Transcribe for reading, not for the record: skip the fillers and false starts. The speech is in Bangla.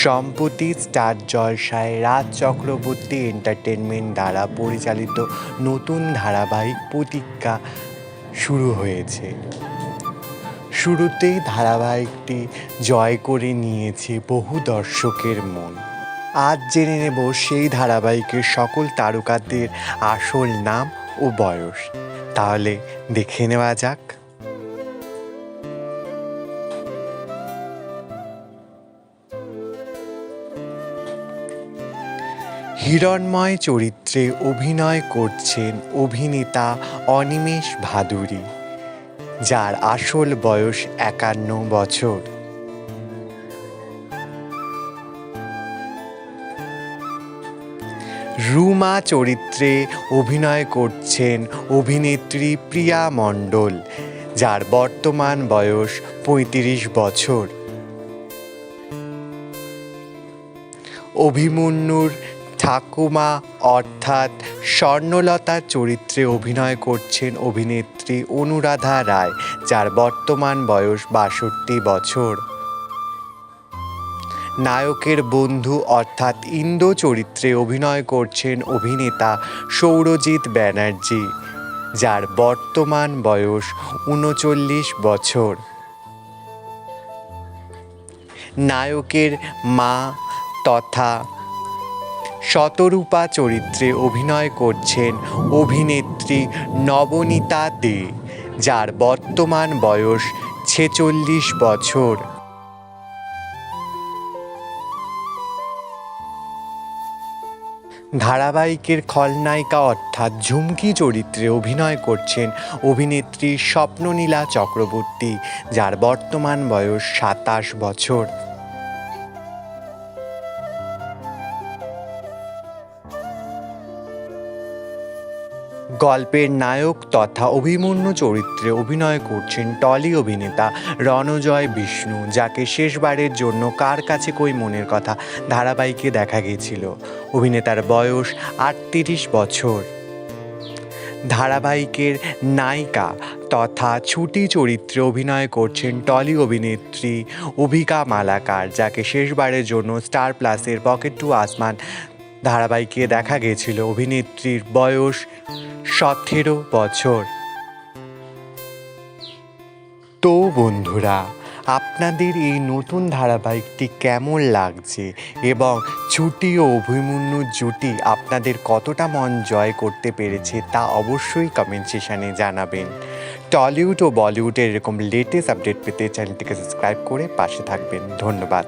সম্প্রতি স্টার জলসায় রাজ চক্রবর্তী এন্টারটেনমেন্ট দ্বারা পরিচালিত নতুন ধারাবাহিক প্রতীক্ষা শুরু হয়েছে। শুরুতেই ধারাবাহিকটি জয় করে নিয়েছে বহু দর্শকের মন। আজ জেনে নেব সেই ধারাবাহিকের সকল তারকাদের আসল নাম ও বয়স। তাহলে দেখে নেওয়া যাক। হিরণ্ময় চরিত্রে অভিনয় করছেন অভিনেতা অনিমেষ ভাদুড়ী, যার আসল বয়স 51 বছর। রুমা চরিত্রে অভিনয় করছেন অভিনেত্রী প্রিয়া মণ্ডল, যার বর্তমান বয়স 35 বছর। অভিমন্যুর ঠাকুমা অর্থাৎ স্বর্ণলতার চরিত্রে অভিনয় করছেন অভিনেত্রী অনুরাধা রায়, যার বর্তমান বয়স 62 বছর। নায়কের বন্ধু অর্থাৎ ইন্দ্র চরিত্রে অভিনয় করছেন অভিনেতা সৌরজিৎ ব্যানার্জি, যার বর্তমান বয়স 39 বছর। নায়কের মা তথা শতরূপা চরিত্রে অভিনয় করছেন অভিনেত্রী নবনীতা দে, যার বর্তমান বয়স 46 বছর। ধারাবাহিকের খলনায়িকা অর্থাৎ ঝুমকি চরিত্রে অভিনয় করছেন অভিনেত্রী স্বপ্ননীলা চক্রবর্তী, যার বর্তমান বয়স 27 বছর। গল্পের নায়ক তথা অভিমন্যু চরিত্রে অভিনয় করছেন টলি অভিনেতা রণজয় বিষ্ণু, যাকে শেষবারের জন্য কার কাছে কই মনের কথা ধারাবাহিকে দেখা গিয়েছিল। অভিনেতার বয়স 38 বছর। ধারাবাহিকের নায়িকা তথা ছুটি চরিত্রে অভিনয় করছেন টলি অভিনেত্রী অভিকা মালাকার, যাকে শেষবারের জন্য স্টার প্লাসের পকেট টু আসমান ধারাবাহিকে দেখা গিয়েছিল। অভিনেত্রীর বয়স 17 বছর। তো বন্ধুরা, আপনাদের এই নতুন ধারাবাহিকটি কেমন লাগছে এবং ছুটি ও অভিমন্যুর জুটি আপনাদের কতটা মন জয় করতে পেরেছে তা অবশ্যই কমেন্ট সেকশানে জানাবেন। টলিউড ও বলিউডের এরকম লেটেস্ট আপডেট পেতে চ্যানেলটিকে সাবস্ক্রাইব করে পাশে থাকবেন। ধন্যবাদ।